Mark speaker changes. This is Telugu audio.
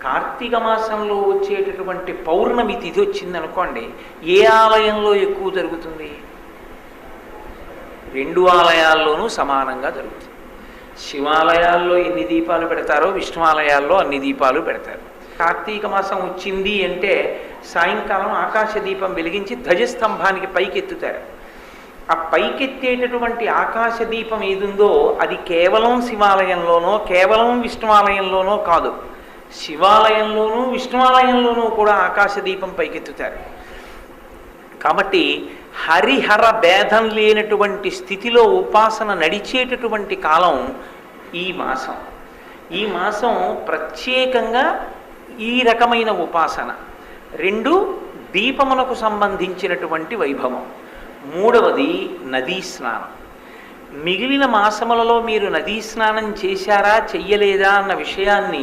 Speaker 1: కార్తీక మాసంలో వచ్చేటటువంటి పౌర్ణమి తిథి వచ్చిందనుకోండి, ఏ ఆలయంలో ఎక్కువ జరుగుతుంది? రెండు ఆలయాల్లోనూ సమానంగా జరుగుతుంది. శివాలయాల్లో ఎన్ని దీపాలు పెడతారో విష్ణు ఆలయాల్లో అన్ని దీపాలు పెడతారు. కార్తీక మాసం వచ్చింది అంటే సాయంకాలం ఆకాశ దీపం వెలిగించి ధ్వజస్తంభానికి పైకెత్తుతారు. ఆ పైకెత్తేటటువంటి ఆకాశ దీపం ఏదుందో అది కేవలం శివాలయంలోనో కేవలం విష్ణువాలయంలోనో కాదు, శివాలయంలోనూ విష్ణువాలయంలోనూ కూడా ఆకాశ దీపం పైకెత్తుతారు. కాబట్టి హరిహర భేదం లేనటువంటి స్థితిలో ఉపాసన నడిచేటటువంటి కాలం ఈ మాసం. ఈ మాసం ప్రత్యేకంగా ఈ రకమైన ఉపాసన. రెండు, దీపమునకు సంబంధించినటువంటి వైభవం. మూడవది నదీ స్నానం. మిగిలిన మాసములలో మీరు నదీ స్నానం చేశారా చెయ్యలేదా అన్న విషయాన్ని